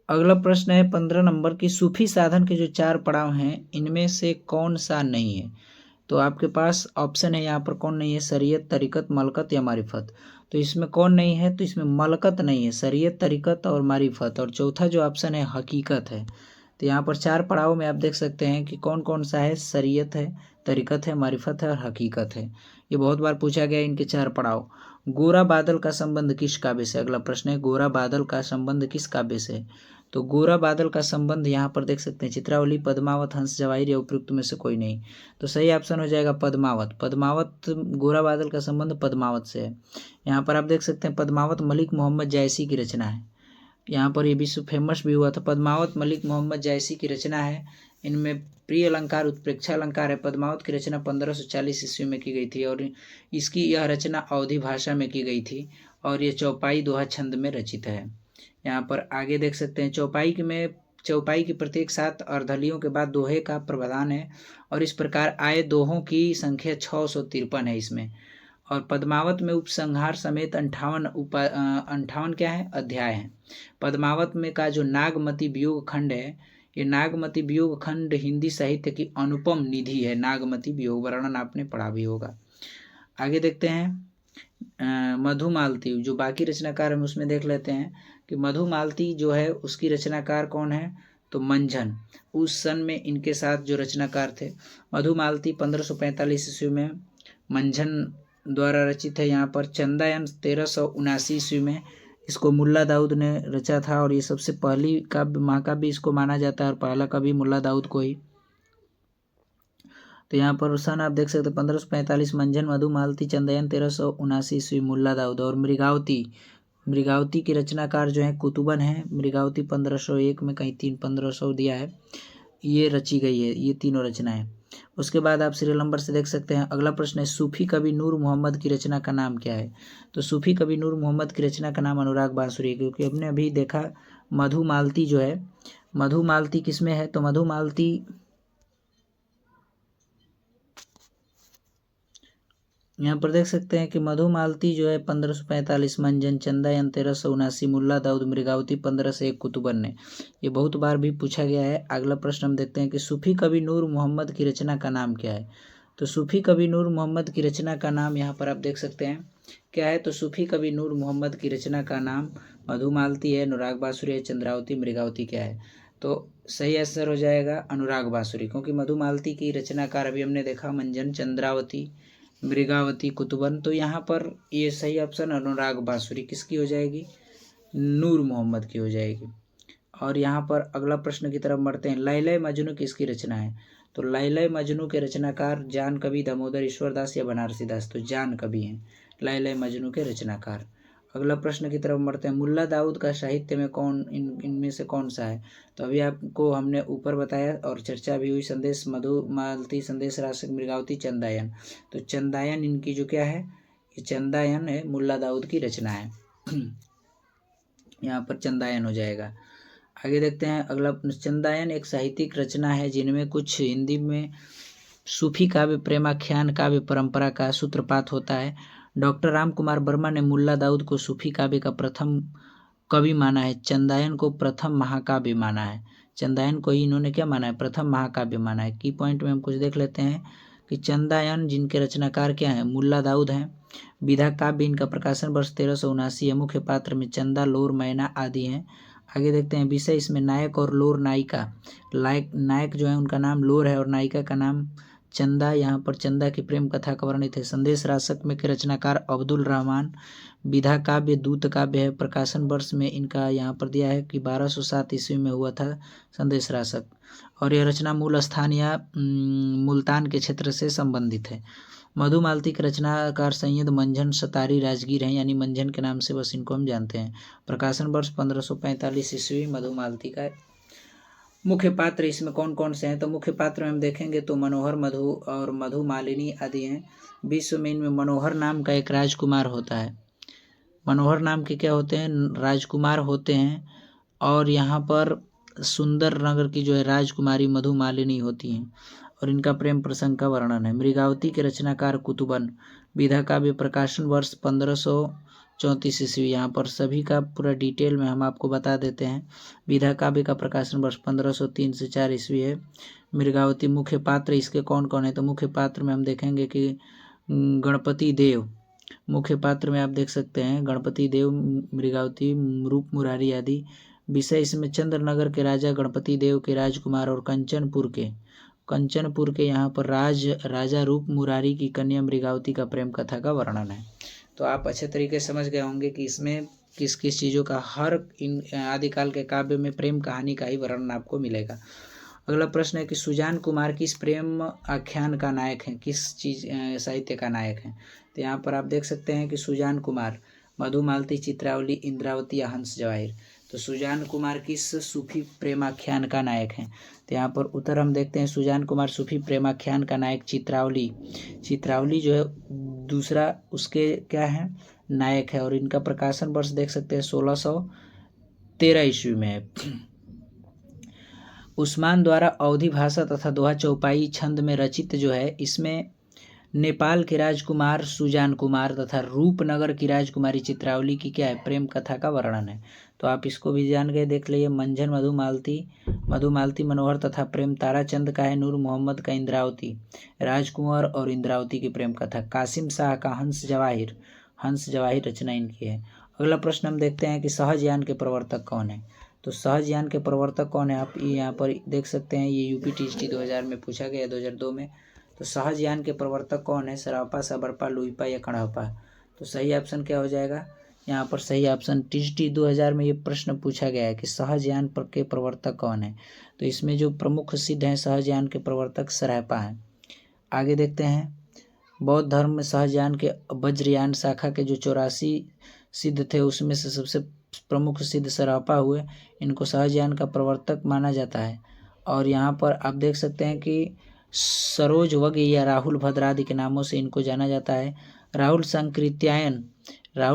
Speaker 1: अगला प्रश्न है 15 नंबर की, सूफी साधन के जो 4 पड़ाव हैं इनमें से कौन सा नहीं है? तो आपके पास ऑप्शन है यहाँ पर कौन नहीं है? शरीयत, तरीकत, मलकत या मारिफत। तो इसमें कौन नहीं है? तो इसमें मलकत नहीं है, शरीयत, तरीकत और मारिफत। और चौथा जो ऑप्शन है हकीकत है। तो यहाँ पर 4 पड़ाव में आप देख सकते हैं कि कौन कौन सा है, शरीयत है, तरीक़त है, मारिफत है और हकीकत है। ये बहुत बार पूछा गया इनके 4 पड़ाव। गोरा बादल का संबंध किस काव्य से? अगला प्रश्न है, गोरा बादल का संबंध किस काव्य से? तो गोरा बादल का संबंध यहाँ पर देख सकते हैं चित्रावली, पद्मावत, हंस जवाहिर या उपयुक्त में से कोई नहीं। तो सही ऑप्शन हो जाएगा पद्मावत। पद्मावत, गोरा बादल का संबंध पद्मावत से है। यहाँ पर आप देख सकते हैं पद्मावत मलिक मोहम्मद जायसी की रचना है। यहाँ पर ये विश्व फेमस भी हुआ था। पद्मावत मलिक मोहम्मद जायसी की रचना है। इनमें प्रिय अलंकार, उत्प्रेक्षा अलंकार है। पद्मावत की रचना 1540 ईस्वी में की गई थी और इसकी यह रचना अवधी भाषा में की गई थी और ये चौपाई दोहा छंद में रचित है। यहाँ पर आगे देख सकते हैं चौपाई की प्रत्येक 7 अर्धलियों के बाद दोहे का प्रावधान है और इस प्रकार आए दोहों की संख्या 653 है इसमें। और पद्मावत में उपसंहार समेत 58 क्या है, अध्याय हैं। पद्मावत में का जो नागमती वियोग खंड है, ये नागमती वियोग खंड हिंदी साहित्य की अनुपम निधि है। नागमती वियोग वर्णन आपने पढ़ा भी होगा। आगे देखते हैं मधुमालती, जो बाकी रचनाकार हम उसमें देख लेते हैं कि मधुमालती जो है उसकी रचनाकार कौन है, तो मंझन। उस सन में इनके साथ जो रचनाकार थे, मधुमालती 1545 ईस्वी में मंझन द्वारा रचित है। यहाँ पर चंदायन 1379 ईस्वी में इसको मुल्ला दाऊद ने रचा था और ये सबसे पहली काव्य महाकाव्य इसको माना जाता है और पहला कवि मुल्ला दाऊद को ही। तो यहाँ पर सन आप देख सकते हैं 1545 मंझन, मधुमालती, चंदायन 1379 ईस्वी, मुल्ला दाऊद। और मृगावती की रचनाकार जो है कुतुबन है। मृगावती 1501 में, कहीं 1500 दिया है, ये रची गई है, ये तीनों रचनाएं। उसके बाद आप सीरियल नंबर से देख सकते हैं। अगला प्रश्न है सूफी कवि नूर मोहम्मद की रचना का नाम क्या है? तो सूफी कवि नूर मोहम्मद की रचना का नाम अनुराग बांसुरी है, क्योंकि हमने अभी देखा मधुमालती जो है, मधुमालती किसमें है, तो मधुमालती यहाँ पर देख सकते हैं कि मधुमालती जो है 1545 मंजन, चंदायन 1379, मुल्ला दाऊद, मृगावती 1501, कुतुबन ने। ये बहुत बार भी पूछा गया है। अगला प्रश्न हम देखते हैं कि सूफी कवि नूर मोहम्मद की रचना का नाम क्या है? तो सूफी कवि नूर मोहम्मद की रचना का नाम यहाँ पर आप देख सकते हैं क्या है, तो सूफी कवि नूर मोहम्मद की रचना का नाम मधुमालती है, अनुराग बांसुरी है, चंद्रावती, मृगावती क्या है? तो सही आंसर हो जाएगा अनुराग बांसुरी, क्योंकि मधुमालती की रचनाकार अभी हमने देखा मंजन, चंद्रावती, मृगावती, कुतुबन। तो यहाँ पर ये सही ऑप्शन अनुराग बांसुरी किसकी हो जाएगी, नूर मोहम्मद की हो जाएगी। और यहाँ पर अगला प्रश्न की तरफ बढ़ते हैं। लैला मजनू किसकी रचना है? तो लैला मजनू के रचनाकार जान कवि, दामोदर ईश्वर दास या बनारसी दास? तो जान कवि हैं लैला मजनू के रचनाकार। अगला प्रश्न की तरफ बढ़ते हैं। मुल्ला दाऊद का साहित्य में कौन इनमें से कौन सा है? तो अभी आपको हमने ऊपर बताया और चर्चा भी हुई, संदेश, मधुमालती, संदेश रासक, मृगावती, चंदायन। तो चंदायन इनकी जो क्या है, ये चंदायन है, मुल्ला दाऊद की रचना है। यहाँ पर चंदायन हो जाएगा। आगे देखते हैं अगला। चंदायन एक साहित्यिक रचना है जिनमें कुछ हिंदी में सूफी काव्य, प्रेमाख्यान काव्य परंपरा का सूत्रपात होता है। डॉक्टर राम कुमार वर्मा ने मुल्ला दाऊद को सूफी काव्य का प्रथम कवि माना है। चंदायन को प्रथम महाकाव्य माना है। चंदायन को ही इन्होंने क्या माना है, प्रथम महाकाव्य माना है। की पॉइंट में हम कुछ देख लेते हैं कि चंदायन जिनके रचनाकार क्या है, मुल्ला दाऊद हैं। विधा काव्य इनका प्रकाशन वर्ष 1379 है। मुख्य पात्र में चंदा, लोर, मैना आदि हैं। आगे देखते हैं विषय इसमें नायक और लोर नायिका। नायक जो है उनका नाम लोर है और नायिका का नाम चंदा। यहाँ पर चंदा की प्रेम कथा का वर्णित है। संदेश रासक में के रचनाकार अब्दुल रहमान। विधा काव्य दूत काव्य है। प्रकाशन वर्ष में इनका यहाँ पर दिया है कि 1207 ईस्वी में हुआ था संदेश रासक, और यह रचना मूल स्थान या मुल्तान के क्षेत्र से संबंधित है। मधुमालती के रचनाकार सैयद मंझन सतारी राजगीर हैं, यानी मंझन के नाम से बस इनको हम जानते हैं। प्रकाशन वर्ष 1545 ईस्वी मधुमालती का। मुख्य पात्र इसमें कौन कौन से हैं? तो मुख्य पात्र में हम देखेंगे तो मनोहर, मधु और मधुमालिनी आदि हैं। विश्व में इनमें मनोहर नाम का एक राजकुमार होता है। मनोहर नाम के क्या होते हैं, राजकुमार होते हैं। और यहाँ पर सुंदर नगर की जो है राजकुमारी मधुमालिनी होती हैं और इनका प्रेम प्रसंग का वर्णन है। मृगावती के रचनाकार कुतुबन। विधा काव्य प्रकाशन वर्ष 1534 ईस्वी। यहाँ पर सभी का पूरा डिटेल में हम आपको बता देते हैं। विधा काव्य का प्रकाशन वर्ष 1503 से 4 ईस्वी है। मृगावती मुख्य पात्र इसके कौन कौन है? तो मुख्य पात्र में हम देखेंगे कि गणपति देव मुख्य पात्र में आप देख सकते हैं, गणपति देव, मृगावती, रूप मुरारी आदि विषय इसमें चंद्रनगर के राजा गणपति देव के राजकुमार और कंचनपुर के यहाँ पर राजा रूप मुरारी की कन्या मृगावती का प्रेम कथा का वर्णन है। तो आप अच्छे तरीके से समझ गए होंगे कि इसमें किस किस चीज़ों का हर इन आदिकाल के काव्य में प्रेम कहानी का ही वर्णन आपको मिलेगा। अगला प्रश्न है कि सुजान कुमार किस प्रेम आख्यान का नायक है, किस चीज साहित्य का नायक है। तो यहाँ पर आप देख सकते हैं कि सुजान कुमार मधुमालती, चित्रावली, इंद्रावती या हंस जवाहिर। तो सुजान कुमार किस सूफी प्रेमाख्यान का नायक हैं। तो यहाँ पर उत्तर हम देखते हैं सुजान कुमार सूफी प्रेमाख्यान का नायक चित्रावली जो है दूसरा उसके क्या है नायक है। और इनका प्रकाशन वर्ष देख सकते हैं 1613 ईस्वी में है। उस्मान द्वारा अवधी भाषा तथा दोहा चौपाई छंद में रचित जो है, इसमें नेपाल के राजकुमार सुजान कुमार तथा रूपनगर की राजकुमारी चित्रावली की क्या है प्रेम कथा का वर्णन है। तो आप इसको भी जान गए, देख लीजिए। मंझन मधुमालती मनोहर तथा प्रेम ताराचंद का है। नूर मोहम्मद का इंद्रावती, राजकुमार और इंद्रावती की प्रेम कथा। कासिम शाह का हंस जवाहिर रचना इनकी है। अगला प्रश्न हम देखते हैं कि सहजयान के प्रवर्तक कौन है। तो सहजयान के प्रवर्तक कौन है, आप यहाँ पर देख सकते हैं। ये यूपी टीजीटी 2000 में पूछा गया, 2002 में। तो सहजयान के प्रवर्तक कौन है, सरापा, सबरपा, लुइपा या कड़हपा। तो सही ऑप्शन क्या हो जाएगा, यहाँ पर सही ऑप्शन टीजीटी 2000 में ये प्रश्न पूछा गया है कि सहजयान के प्रवर्तक कौन है। तो इसमें जो प्रमुख सिद्ध हैं सहजयान के प्रवर्तक सरापा हैं। आगे देखते हैं, बौद्ध धर्म में सहजयान के वज्रयान शाखा के जो 84 सिद्ध थे उसमें से सबसे प्रमुख सिद्ध सरापा हुए। इनको सहजयान का प्रवर्तक माना जाता है। और यहाँ पर आप देख सकते हैं कि सरोज वज्ञ या राहुल भद्र आदि के नामों से इनको जाना जाता है। राहुल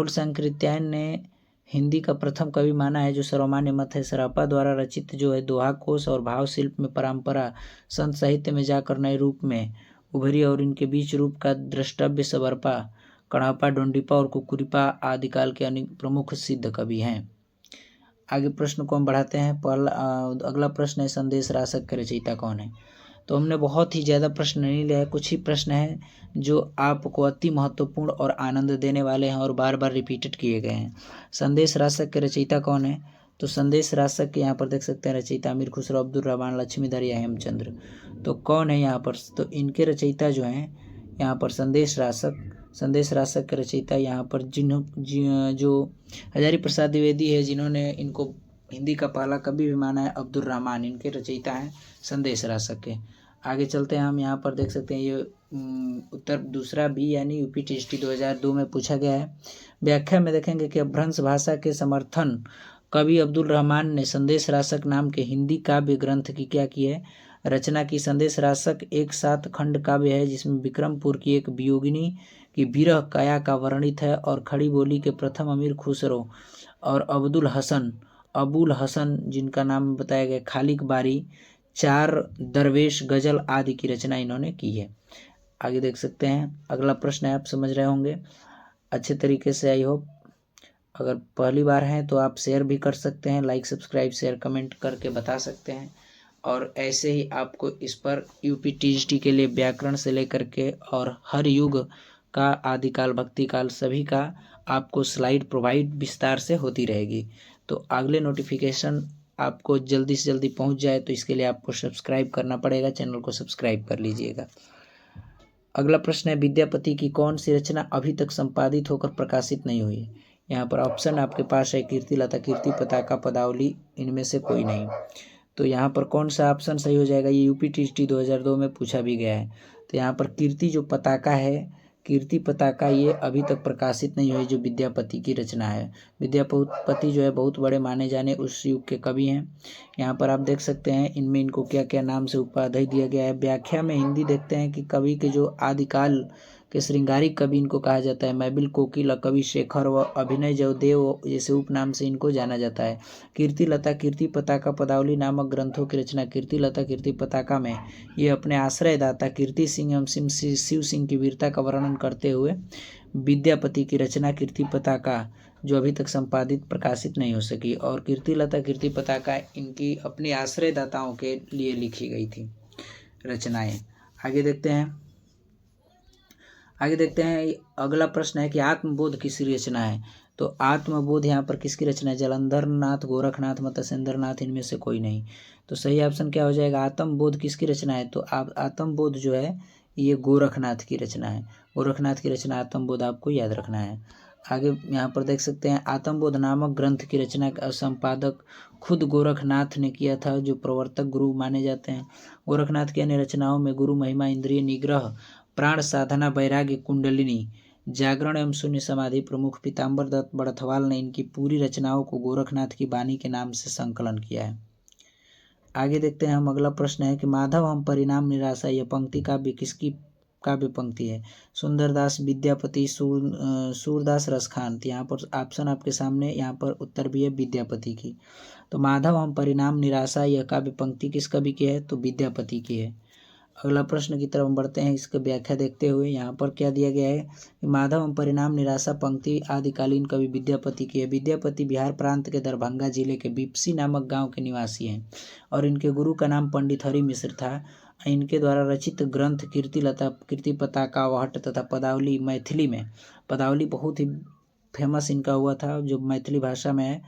Speaker 1: सांकृत्यायन ने हिंदी का प्रथम कवि माना है, जो सर्वमान्य मत है। सरापा द्वारा रचित जो है दोहा कोश और भाव शिल्प में परंपरा संत साहित्य में जाकर नए रूप में उभरी और इनके बीच रूप का द्रष्टव्य सबरपा, कड़हपा, डोंडीपा और कुकुरीपा आदिकाल के अनेक प्रमुख सिद्ध कवि हैं। आगे प्रश्न को हम बढ़ाते हैं। अगला प्रश्न है संदेश रासक के रचयिता कौन है। तो हमने बहुत ही ज़्यादा प्रश्न नहीं लिया है, कुछ ही प्रश्न हैं जो आपको अति महत्वपूर्ण और आनंद देने वाले हैं और बार बार रिपीटेड किए गए हैं। संदेश रासक के रचयिता कौन है। तो संदेश रासक के यहाँ पर देख सकते हैं रचयिता अमीर खुसरो, अब्दुल रहमान, लक्ष्मीधर या हेमचंद्र। तो कौन है यहाँ पर, तो इनके रचयिता जो हैं यहाँ पर संदेश रासक के रचयिता यहाँ पर जो हजारी प्रसाद द्विवेदी है, जिन्होंने इनको हिंदी का पहला कवि भी माना है, अब्दुल रहमान, इनके रचयिता हैं संदेश रासक के। आगे चलते हैं हम, यहाँ पर देख सकते हैं ये उत्तर दूसरा बी यानी यूपी टीजीटी 2002 में पूछा गया है। व्याख्या में देखेंगे कि अपभ्रंश भाषा के समर्थन कवि अब्दुल रहमान ने संदेश रासक नाम के हिंदी काव्य ग्रंथ की क्या की है रचना की। संदेश रासक एक 7 खंड काव्य है जिसमें विक्रमपुर की एक वियोगिनी की विरह काया का वर्णित है और खड़ी बोली के प्रथम अमीर खुसरो और अबुल हसन जिनका नाम बताया गया खालिक बारी, 4 दरवेश, गजल आदि की रचना इन्होंने की है। आगे देख सकते हैं, अगला प्रश्न है, आप समझ रहे होंगे अच्छे तरीके से, आई होप। अगर पहली बार हैं तो आप शेयर भी कर सकते हैं, लाइक सब्सक्राइब शेयर कमेंट करके बता सकते हैं। और ऐसे ही आपको इस पर यूपी टीजीटी के लिए व्याकरण से लेकर के और हर युग का, आदिकाल, भक्तिकाल, सभी का आपको स्लाइड प्रोवाइड विस्तार से होती रहेगी। तो अगले नोटिफिकेशन आपको जल्दी से जल्दी पहुंच जाए तो इसके लिए आपको सब्सक्राइब करना पड़ेगा, चैनल को सब्सक्राइब कर लीजिएगा। अगला प्रश्न है विद्यापति की कौन सी रचना अभी तक संपादित होकर प्रकाशित नहीं हुई। यहाँ पर ऑप्शन आपके पास है कीर्तिलता, कीर्ति पताका, पदावली, इनमें से कोई नहीं। तो यहाँ पर कौन सा ऑप्शन सही हो जाएगा, ये यूपी टीजीटी 2002 में पूछा भी गया है। तो यहाँ पर कीर्ति पताका ये अभी तक प्रकाशित नहीं हुई, जो विद्यापति की रचना है। विद्यापति जो है बहुत बड़े माने जाने उस युग के कवि हैं। यहाँ पर आप देख सकते हैं इनमें इनको क्या क्या नाम से उपाधि दिया गया है। व्याख्या में हिंदी देखते हैं कि कवि के जो आदिकाल के श्रृंगारिक कवि इनको कहा जाता है। मैबिल, कोकिला, कवि शेखर व अभिनय जयदेव जैसे उपनाम से इनको जाना जाता है। कीर्तिलता, कीर्ति पताका, पदावली नामक ग्रंथों की रचना। कीर्तिलता, कीर्ति पताका में ये अपने आश्रयदाता कीर्ति सिंह एवं शिव सिंह की वीरता का वर्णन करते हुए विद्यापति की रचना कीर्ति पताका जो अभी तक संपादित प्रकाशित नहीं हो सकी। और कीर्तिलता, कीर्ति पताका इनकी अपने आश्रयदाताओं के लिए लिखी गई थी रचनाएं। आगे देखते हैं अगला प्रश्न है कि आत्मबोध किसकी रचना है। तो आत्मबोध यहाँ पर किसकी रचना है? जलंधर नाथ, गोरखनाथ, मत्स्येंद्र नाथ, इनमें से कोई नहीं। तो सही ऑप्शन क्या हो जाएगा? आत्मबोध किसकी रचना है? तो आत्मबोध जो है ये गोरखनाथ की रचना है। गोरखनाथ की रचना आत्मबोध आपको याद रखना है। आगे यहाँ पर देख सकते हैं आत्मबोध नामक ग्रंथ की रचना का संपादक खुद गोरखनाथ ने किया था, जो प्रवर्तक गुरु माने जाते हैं। गोरखनाथ की अन्य रचनाओं में गुरु महिमा, इंद्रिय निग्रह, प्राण साधना, वैराग्य, कुंडलिनी, जागरण एवं शून्य समाधि प्रमुख। पीताम्बर दत्त बड़थवाल ने इनकी पूरी रचनाओं को गोरखनाथ की बानी के नाम से संकलन किया है। आगे देखते हैं हम। अगला प्रश्न है कि माधव हम परिणाम निराशा, यह पंक्ति काव्य किसकी काव्य पंक्ति है? सुंदरदास, विद्यापति, सूरदास, रसखान। तो यहाँ पर ऑप्शन आपके सामने, यहाँ पर उत्तर भी है विद्यापति की। तो माधव हम परिणाम निराशा यह काव्य पंक्ति किस कवि की है? तो विद्यापति की है। अगला प्रश्न की तरफ बढ़ते हैं। इसकी व्याख्या देखते हुए यहाँ पर क्या दिया गया है कि माधव हम परिणाम निराशा पंक्ति आदिकालीन कवि विद्यापति की है। विद्यापति बिहार प्रांत के दरभंगा जिले के बिपसी नामक गांव के निवासी हैं और इनके गुरु का नाम पंडित हरि मिश्र था। इनके द्वारा रचित ग्रंथ कीर्तिलता, कीर्ति पताका, वाहट तथा पदावली मैथिली में, पदावली बहुत ही फेमस इनका हुआ था जो मैथिली भाषा में है,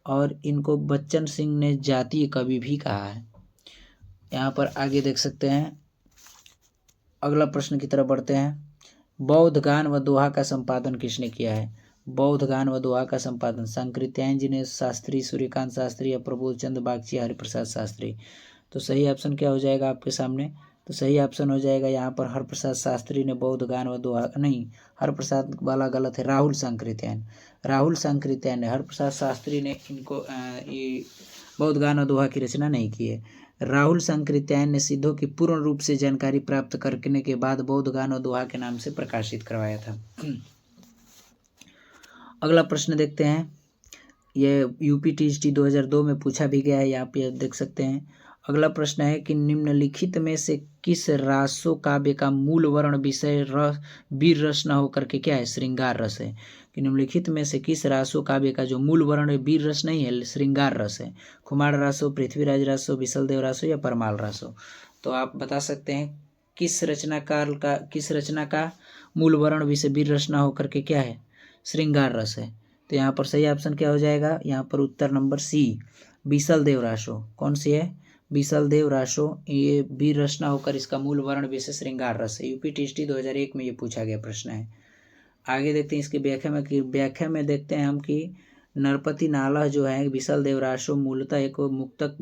Speaker 1: और इनको बच्चन सिंह ने जातीय कवि भी कहा है। यहाँ पर आगे देख सकते हैं। अगला प्रश्न की तरफ बढ़ते हैं। बौद्ध गान व दोहा का संपादन किसने किया है? बौद्ध गान व दोहा का संपादन संकृत्यायन जी ने, शास्त्री, सूर्यकांत शास्त्री या प्रबोध चंद्र बागची, हरिप्रसाद शास्त्री। तो सही ऑप्शन क्या हो जाएगा आपके सामने? तो सही ऑप्शन हो जाएगा यहाँ पर हरिप्रसाद शास्त्री ने बौद्ध गान व दोहा, नहीं, हरिप्रसाद वाला गलत है, राहुल सांकृत्यायन, राहुल सांकृत्यायन ने, हरिप्रसाद शास्त्री ने इनको ये बौद्ध गान व दोहा की रचना नहीं की है। राहुल सांकृत्यायन ने सिद्धों की पूर्ण रूप से जानकारी प्राप्त करने के बाद बौद्ध गान व दोहा के नाम से प्रकाशित करवाया था। अगला प्रश्न देखते हैं। ये यूपीटीजीटी 2002 में पूछा भी गया है, यहाँ पे देख सकते हैं। अगला प्रश्न है कि निम्नलिखित में से किस रासो काव्य का मूल वर्ण विषय वीर रस न होकर के क्या है? श्रृंगार रस है। कि निम्नलिखित में से किस रासो काव्य का जो मूल वर्ण वीर रस नहीं है, श्रृंगार रस है? खुमार रासो, पृथ्वीराज रासो, विशलदेव रासो या परमाल रासो। तो आप बता सकते हैं किस रचना का मूल वर्ण विषय वीर रस न होकर के क्या है? श्रृंगार रस है। तो यहाँ पर सही ऑप्शन क्या हो जाएगा? यहाँ पर उत्तर नंबर सी, विशलदेव रासो। कौन सी है? विशलदेव रासो। ये वीर रस न होकर इसका मूल वर्ण विशेष श्रृंगार रस है। यूपीटीजीटी 2001 में ये पूछा गया प्रश्न है। आगे देखते हैं इसकी व्याख्या में देखते हैं हम कि नरपति नालह जो है विशलदेव रासो मूलतः एक मुक्तक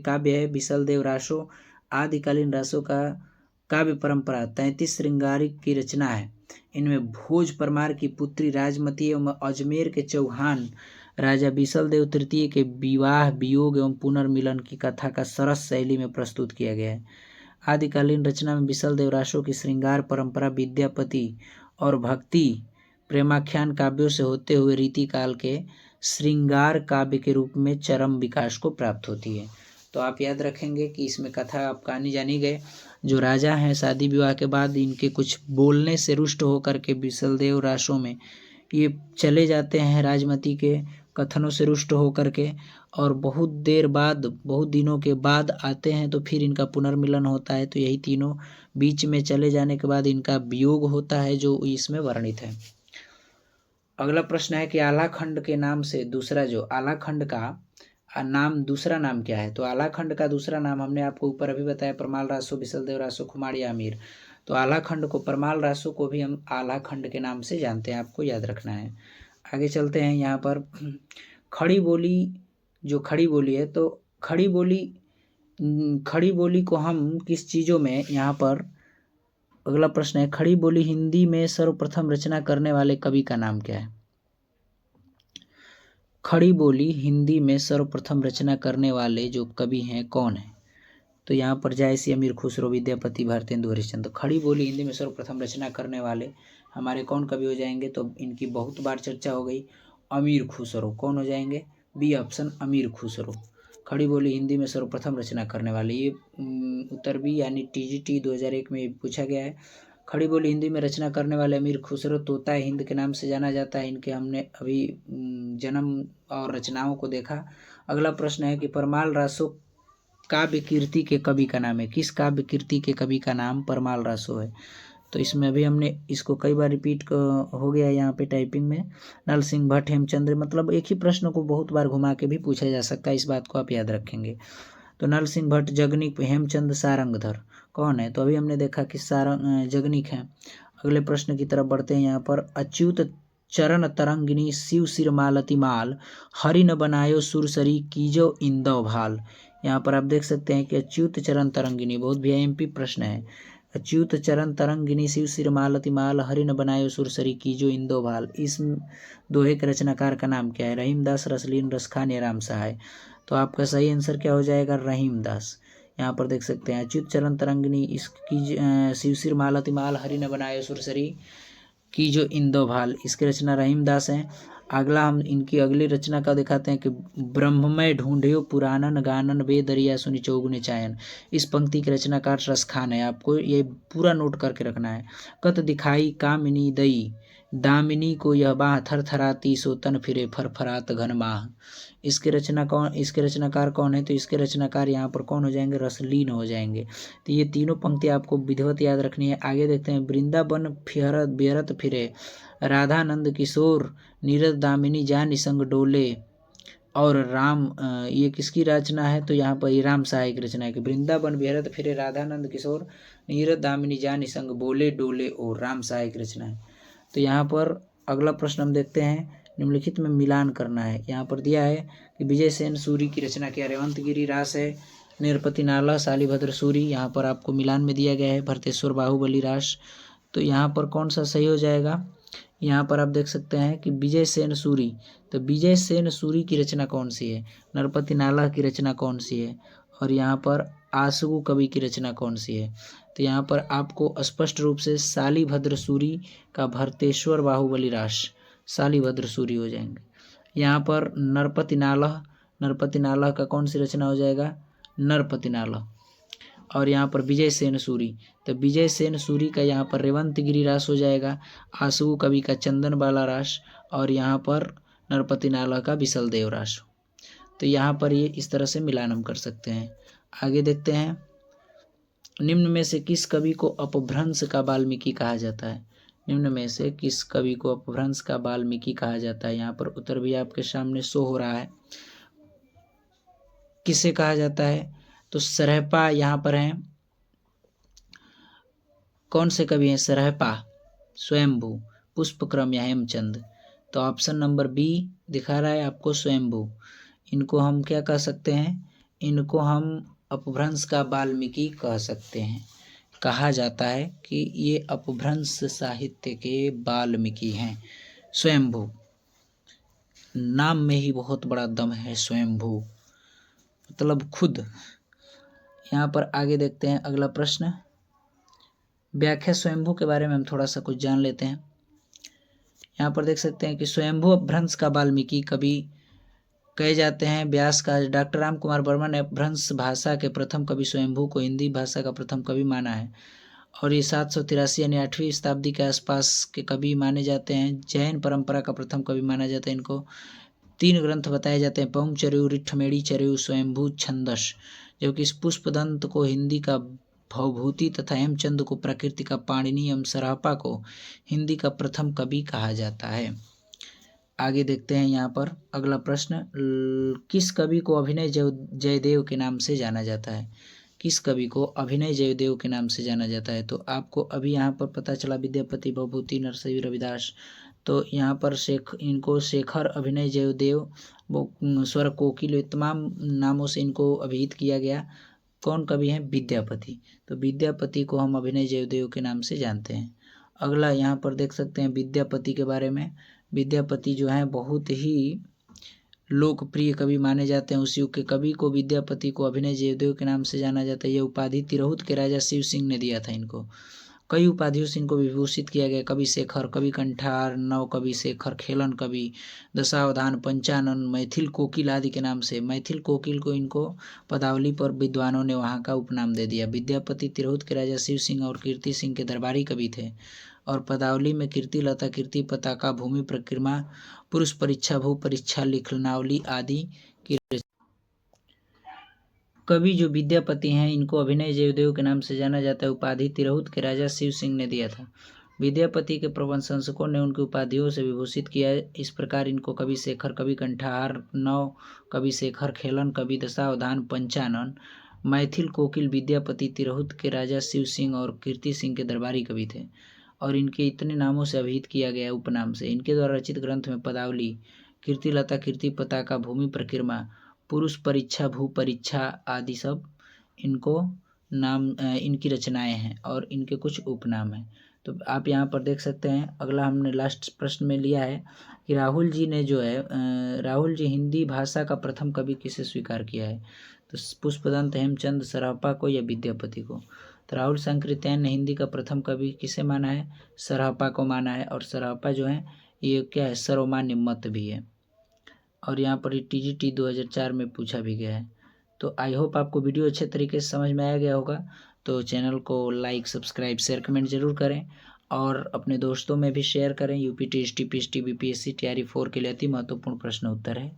Speaker 1: काव्य है। विशलदेव रासो आदिकालीन रासों का काव्य परंपरा 33 श्रृंगारिक की रचना है। इनमें भोज परमार की पुत्री राजमती एवं अजमेर के चौहान राजा विशलदेव तृतीय के विवाह, वियोग एवं पुनर्मिलन की कथा का सरस शैली में प्रस्तुत किया गया है। आदिकालीन रचना में विशलदेव रासो की श्रृंगार परंपरा विद्यापति और भक्ति प्रेमाख्यान काव्यों से होते हुए रीतिकाल के श्रृंगार काव्य के रूप में चरम विकास को प्राप्त होती है। तो आप याद रखेंगे कि इसमें कथा आप कहानी जानी गए, जो राजा हैं शादी विवाह के बाद इनके कुछ बोलने से रुष्ट होकर के विशलदेव रासो में ये चले जाते हैं, राजमती के कथनों से रुष्ट होकर के, और बहुत देर बाद, बहुत दिनों के बाद आते हैं तो फिर इनका पुनर्मिलन होता है। तो यही तीनों बीच में चले जाने के बाद इनका वियोग होता है जो इसमें वर्णित है। अगला प्रश्न है कि आलाखंड के नाम से दूसरा, जो आलाखंड का दूसरा नाम क्या है? तो आलाखंड का दूसरा नाम हमने आपको ऊपर अभी बताया, परमाल रासो, विशलदेव रासो, खुमार या अमीर। तो आलाखंड को, परमाल रासो को भी हम आलाखंड के नाम से जानते हैं, आपको याद रखना है। आगे चलते हैं। यहाँ पर खड़ी बोली, जो खड़ी बोली है, तो खड़ी बोली को हम किस चीज़ों में, यहाँ पर अगला प्रश्न है, खड़ी बोली हिंदी में सर्वप्रथम रचना करने वाले कवि का नाम क्या है? खड़ी बोली हिंदी में सर्वप्रथम रचना करने वाले जो कवि हैं कौन है? तो यहाँ पर जायसी, अमीर खुसरो, विद्यापति, भारतेंदु हरिश्चंद्र। खड़ी बोली हिंदी में सर्वप्रथम रचना करने वाले हमारे कौन कवि हो जाएंगे? तो इनकी बहुत बार चर्चा हो गई, अमीर खुसरो। कौन हो जाएंगे? बी ऑप्शन, अमीर खुसरो। खड़ी बोली हिंदी में सर्वप्रथम रचना करने वाले, ये उत्तर बी यानी टीजीटी 2001 में पूछा गया है। खड़ी बोली हिंदी में रचना करने वाले अमीर खुसरो तोता हिंद के नाम से जाना जाता है। इनके हमने अभी जन्म और रचनाओं को देखा। अगला प्रश्न है कि परमाल रासो काव्य कीर्ति के कवि का नाम है। किस काव्य कीर्ति के कवि का नाम परमाल रासो है? तो इसमें अभी हमने इसको कई बार रिपीट हो गया है यहाँ पे टाइपिंग में। नल सिंह भट्ट, हेमचंद्र, मतलब एक ही प्रश्न को बहुत बार घुमा के भी पूछा जा सकता है, इस बात को आप याद रखेंगे। तो नल सिंह भट्ट, जगनिक, हेमचंद, सारंगधर कौन है? तो अभी हमने देखा कि जगनिक है। अगले प्रश्न की तरफ बढ़ते हैं। यहाँ पर अच्युत चरण तरंगिनी शिव सिर मालती माल, हरि न बनायो सुरसरी कीजो इंदव भाल। यहाँ पर आप देख सकते हैं कि अच्युत चरण तरंगिनी बहुत वीआईएमपी प्रश्न है। अच्युत चरण तरंगिनी शिव सिर मालती माल, हरि न बनायो सुरसरी कीजो इंदो भाल। इस दोहे के रचनाकार का नाम क्या है? रहीमदास, रसलीन, रसखान या राम सहाय। तो आपका सही आंसर क्या हो जाएगा? रहीमदास। यहाँ पर देख सकते हैं अच्युत चरण तरंगिनी इसकी शिव सिर मालती माल, हरि न बनायो सुरसरी की जो इंदो भाल, इसकी रचना रहीमदास हैं। अगला हम इनकी अगली रचना का दिखाते हैं कि ब्रह्ममय ढूंढियो पुराणन गानन वेद दरिया सुनि चौगुने चायन। इस पंक्ति के रचनाकार रसखान है। आपको ये पूरा नोट करके रखना है। कत दिखाई कामिनी दई, दामिनी को यह बाह थरथराती, सो तन फिरे फरफरात घन माह। इसके रचनाकार कौन है? तो इसके रचनाकार यहाँ पर कौन हो जाएंगे? रसलीन हो जाएंगे। तो ये तीनों पंक्ति आपको विधिवत याद रखनी है। आगे देखते हैं। वृंदावन बेरत फिरे, राधानंद किशोर, नीरद दामिनी जा निसंग डोले। और राम, ये किसकी रचना है? तो यहाँ पर ये राम सहाय की रचना है कि वृंदावन बेहरत फिरे, राधानंद किशोर, नीरद दामिनी जा निसंग बोले डोले, और राम सहाय की रचना है। तो यहाँ पर अगला प्रश्न हम देखते हैं। निम्नलिखित में मिलान करना है। यहाँ पर दिया है कि विजय सेन सूरी की रचना क्या? रेवंत गिरी रास है, निरपति नाला, शालिभद्र सूरी। यहाँ पर आपको मिलान में दिया गया है भरतेश्वर बाहुबली रास। तो यहाँ पर कौन सा सही हो जाएगा? यहाँ पर आप देख सकते हैं कि विजय सेन सूरी। तो विजय सेन सूरी की रचना कौन सी है? नरपति नाला की रचना कौन सी है? और यहाँ पर आसगु कवि की रचना कौन सी है? तो यहाँ पर आपको स्पष्ट रूप से शालिभद्र सूरी का भरतेश्वर बाहुबली रास, शालिभद्र सूरी हो जाएंगे। यहाँ पर नरपति नाला का कौन सी रचना हो जाएगा? नरपति नाला। और यहाँ पर विजय सेन सूरी, तो विजय सेन सूरी का यहाँ पर रेवंत गिरी रास हो जाएगा, आसू कवि का चंदन बाला रास, और यहाँ पर नरपति नाला का विसल देव रास। तो यहाँ पर ये इस तरह से मिलान हम कर सकते हैं। आगे देखते हैं। निम्न में से किस कवि को अपभ्रंश का वाल्मीकि कहा जाता है? निम्न में से किस कवि को अपभ्रंश का वाल्मीकि कहा जाता है? यहाँ पर उत्तर भी आपके सामने शो हो रहा है। किसे कहा जाता है? तो सरहपा यहाँ पर हैं। कौन से कवि हैं? सरहपा, स्वयंभू, पुष्पक्रम या हेमचंद। तो ऑप्शन नंबर बी दिखा रहा है आपको, स्वयंभू। इनको हम क्या कह सकते हैं? इनको हम अपभ्रंश का वाल्मीकि कह सकते हैं। कहा जाता है कि ये अपभ्रंश साहित्य के वाल्मीकि हैं, स्वयंभू। नाम में ही बहुत बड़ा दम है, स्वयंभू मतलब खुद। यहाँ पर आगे देखते हैं अगला प्रश्न। व्याख्या स्वयंभू के बारे में हम थोड़ा सा कुछ जान लेते हैं। यहाँ पर देख सकते हैं कि स्वयंभू अपभ्रंश का वाल्मीकि कवि कहे जाते हैं व्यास का। डॉक्टर राम कुमार वर्मा ने अपभ्रंश भाषा के प्रथम कवि स्वयंभू को हिंदी भाषा का प्रथम कवि माना है, और ये 783 यानी 8वीं शताब्दी के आसपास के कवि माने जाते हैं। जैन परंपरा का प्रथम कवि माना जाता है इनको। 3 ग्रंथ बताए जाते हैं, पौम चरयु, रिठमेड़ी चरयु, स्वयंभू छंदस। जबकि इस पुष्पदंत को हिंदी का भवभूति तथा हेमचंद को प्रकृति का पाणिनि एवं सरहपा को हिंदी का प्रथम कवि कहा जाता है। आगे देखते हैं। यहाँ पर अगला प्रश्न। किस कवि को अभिनय जयदेव के नाम से जाना जाता है? किस कवि को अभिनय जयदेव के नाम से जाना जाता है? तो आपको अभी यहाँ पर पता चला विद्यापति, भवभूति, नरसरी, रविदास। तो यहाँ पर इनको शेखर, अभिनय जयदेव, स्वर कोकिल, तमाम नामों से इनको अभिहित किया गया। कौन कवि हैं? विद्यापति। तो विद्यापति को हम अभिनय जयदेव के नाम से जानते हैं। अगला यहाँ पर देख सकते हैं विद्यापति के बारे में। विद्यापति जो हैं बहुत ही लोकप्रिय कवि माने जाते हैं। उस युग के कवि को विद्यापति को अभिनय जयदेव के नाम से जाना जाता है। यह उपाधि तिरहुत के राजा शिव सिंह ने दिया था इनको। कई उपाधियों से इनको विभूषित किया गया। कवि शेखर, कवि कंठार, नव कवि शेखर, खेलन कवि, दशावधान, पंचानन, मैथिल कोकिल आदि के नाम से। मैथिल कोकिल को इनको पदावली पर विद्वानों ने वहाँ का उपनाम दे दिया। विद्यापति तिरहुत के राजा शिव सिंह और कीर्ति सिंह के दरबारी कवि थे, और पदावली में कीर्ति लता, कीर्ति पताका, भूमि परिक्रमा, पुरुष परीक्षा, भू परीक्षा, लिखनावली आदि की कवि जो विद्यापति हैं इनको अभिनय जयदेव के नाम से जाना जाता है। उपाधि तिरहुत के राजा शिव सिंह ने दिया था। विद्यापति के प्रबंध ने उनकी उपाधियों से विभूषित किया है। इस प्रकार इनको कवि शेखर, कवि कंठार, नव कवि शेखर, खेलन, कवि दशावधान, पंचानन, मैथिल कोकिल, विद्यापति, तिरहुत के राजा शिव सिंह और कीर्ति सिंह के दरबारी कवि थे और इनके इतने नामों से अभिहित किया गया है उपनाम से। इनके द्वारा रचित ग्रंथ में पदावली, कीर्तिलता, कीर्ति पताका, भूमि परिक्रमा, पुरुष परीक्षा, भू परीक्षा आदि सब इनको नाम इनकी रचनाएं हैं और इनके कुछ उपनाम हैं। तो आप यहाँ पर देख सकते हैं। अगला हमने लास्ट प्रश्न में लिया है कि राहुल जी ने जो है राहुल जी हिंदी भाषा का प्रथम कवि किसे स्वीकार किया है। तो पुष्पदंत, हेमचंद, सरापा को या विद्यापति को। तो राहुल सांकृत्यायन ने हिंदी का प्रथम कवि किसे माना है, सरापा को माना है। और सरापा जो है ये क्या है, सर्वमान्य मत भी है और यहाँ पर TGT 2004 में पूछा भी गया है। तो आई होप आपको वीडियो अच्छे तरीके से समझ में आ गया होगा। तो चैनल को लाइक, सब्सक्राइब, शेयर, कमेंट जरूर करें और अपने दोस्तों में भी शेयर करें। UP TST PST BPSC तैयारी 4 के लिए अति महत्वपूर्ण प्रश्न उत्तर है।